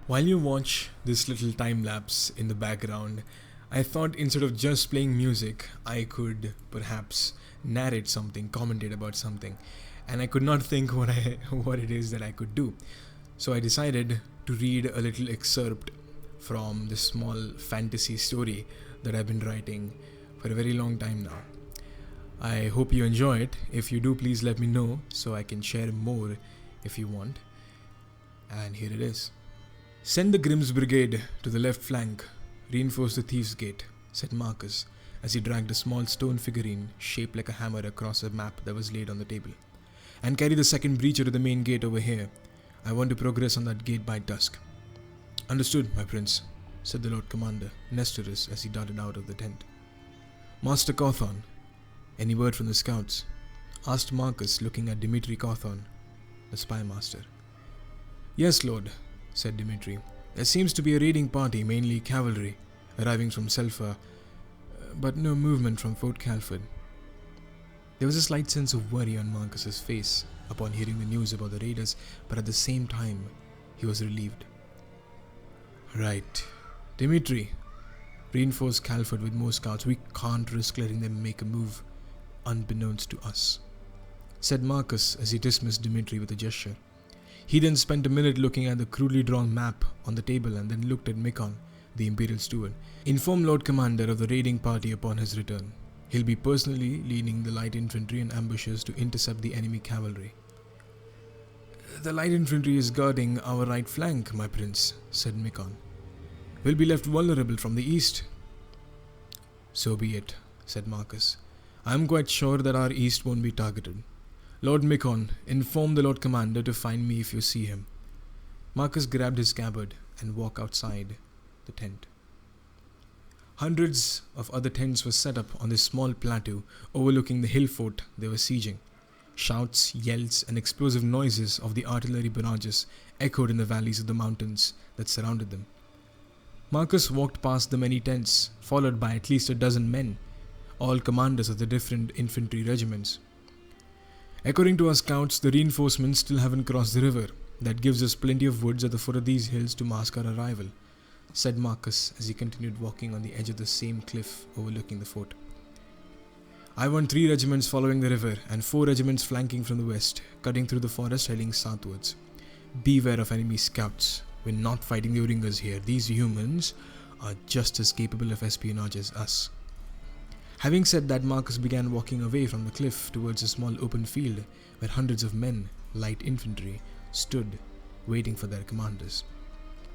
While you watch this little time lapse in the background, I thought instead of just playing music, I could perhaps narrate something, commentate about something, and I could not think what it is that I could do. So I decided to read a little excerpt from this small fantasy story that I've been writing for a very long time now. I hope you enjoy it. If you do, please let me know so I can share more if you want. And here it is. "Send the Grimm's brigade to the left flank. Reinforce the Thieves' Gate," said Marcus as he dragged a small stone figurine shaped like a hammer across a map that was laid on the table. "And carry the second breacher to the main gate over here. I want to progress on that gate by dusk." "Understood, my prince," said the Lord Commander, Nestorus, as he darted out of the tent. "Master Cawthon, any word from the scouts?" asked Marcus, looking at Dimitri Cawthon, the spy master. "Yes, Lord," said Dimitri. "There seems to be a raiding party, mainly cavalry, arriving from Selfa, but no movement from Fort Calford." There was a slight sense of worry on Marcus's face upon hearing the news about the raiders, but at the same time, he was relieved. "Right. Dimitri, reinforce Calford with more scouts. We can't risk letting them make a move unbeknownst to us," said Marcus as he dismissed Dimitri with a gesture. He then spent a minute looking at the crudely drawn map on the table and then looked at Mikon, the Imperial Steward. "Inform Lord Commander of the raiding party upon his return. He'll be personally leading the light infantry and ambushes to intercept the enemy cavalry." "The light infantry is guarding our right flank, my prince," said Mikon. "We'll be left vulnerable from the east." "So be it," said Marcus. "I'm quite sure that our east won't be targeted. Lord Mikon, inform the Lord Commander to find me if you see him." Marcus grabbed his scabbard and walked outside the tent. Hundreds of other tents were set up on this small plateau overlooking the hill fort they were sieging. Shouts, yells, and explosive noises of the artillery barrages echoed in the valleys of the mountains that surrounded them. Marcus walked past the many tents, followed by at least a dozen men, all commanders of the different infantry regiments. "According to our scouts, the reinforcements still haven't crossed the river. That gives us plenty of woods at the foot of these hills to mask our arrival," said Marcus as he continued walking on the edge of the same cliff overlooking the fort. "I want 3 regiments following the river and 4 regiments flanking from the west, cutting through the forest heading southwards. Beware of enemy scouts. We're not fighting the Uringas here. These humans are just as capable of espionage as us." Having said that, Marcus began walking away from the cliff towards a small open field where hundreds of men, light infantry, stood waiting for their commanders.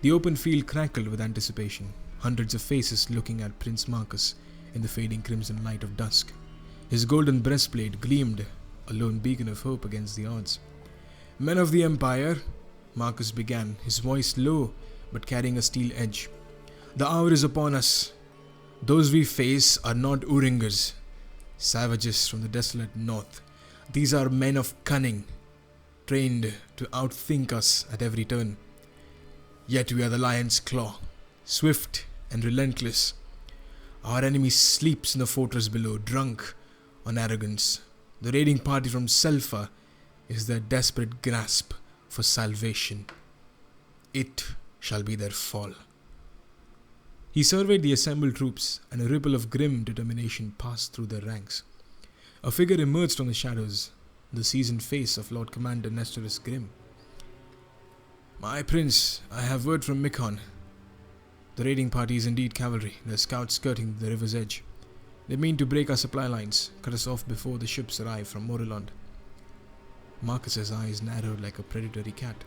The open field crackled with anticipation, hundreds of faces looking at Prince Marcus in the fading crimson light of dusk. His golden breastplate gleamed, a lone beacon of hope against the odds. "Men of the Empire," Marcus began, his voice low but carrying a steel edge. "The hour is upon us. Those we face are not Uringas, savages from the desolate north. These are men of cunning, trained to outthink us at every turn. Yet we are the lion's claw, swift and relentless. Our enemy sleeps in the fortress below, drunk on arrogance. The raiding party from Selfa is their desperate grasp for salvation. It shall be their fall." He surveyed the assembled troops, and a ripple of grim determination passed through their ranks. A figure emerged from the shadows, the seasoned face of Lord Commander Nestorus Grimm. "My prince, I have word from Mikon. The raiding party is indeed cavalry, their scouts skirting the river's edge. They mean to break our supply lines, cut us off before the ships arrive from Morillond." Marcus's eyes narrowed like a predatory cat.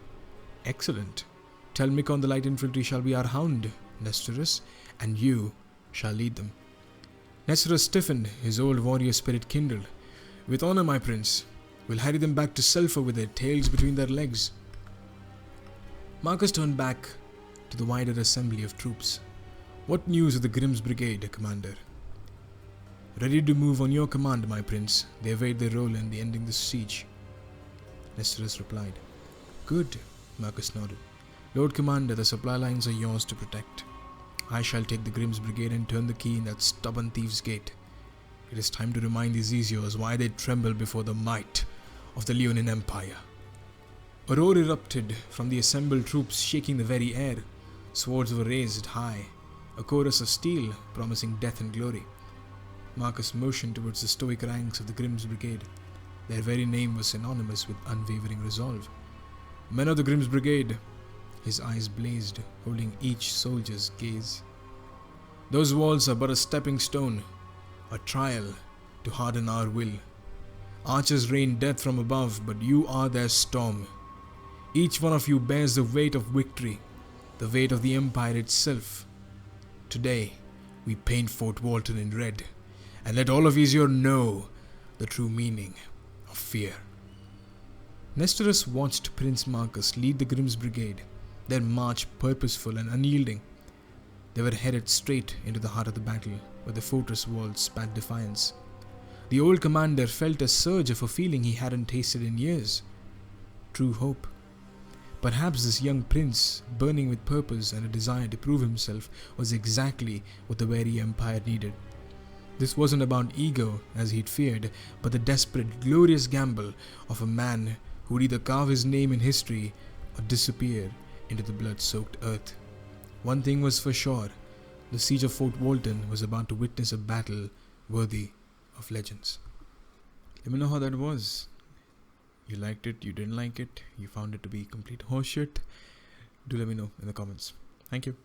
"Excellent. Tell Mikon the light infantry shall be our hound, Nestorus, and you shall lead them." Nestorus stiffened, his old warrior spirit kindled. "With honor, my prince. We'll harry them back to Selfa with their tails between their legs." Marcus turned back to the wider assembly of troops. "What news of the Grimm's brigade, Commander?" "Ready to move on your command, my prince. They await their role in ending this siege," Nestorus replied. "Good," Marcus nodded. "Lord Commander, the supply lines are yours to protect. I shall take the Grimm's brigade and turn the key in that stubborn Thieves' Gate. It is time to remind these Ezios why they tremble before the might of the Lithuanian Empire." A roar erupted from the assembled troops, shaking the very air. Swords were raised high, a chorus of steel promising death and glory. Marcus motioned towards the stoic ranks of the Grimm's Brigade. Their very name was synonymous with unwavering resolve. Men of the Grimm's Brigade. His eyes blazed, holding each soldier's gaze. Those walls are but a stepping stone, a trial to harden our will. Archers rain death from above, but you are their storm. Each one of you bears the weight of victory, the weight of the Empire itself. Today, we paint Fort Walton in red, and let all of Ezio know the true meaning of fear. Nestorus watched Prince Marcus lead the Grimm's Brigade, their march purposeful and unyielding. They were headed straight into the heart of the battle, where the fortress walls spat defiance. The old commander felt a surge of a feeling he hadn't tasted in years. True hope. Perhaps this young prince, burning with purpose and a desire to prove himself, was exactly what the very Empire needed. This wasn't about ego, as he'd feared, but the desperate, glorious gamble of a man who would either carve his name in history or disappear into the blood-soaked earth. One thing was for sure, the siege of Fort Walton was about to witness a battle worthy of legends. Let me know how that was. You liked it, you didn't like it, you found it to be complete horseshit. Do let me know in the comments. Thank you.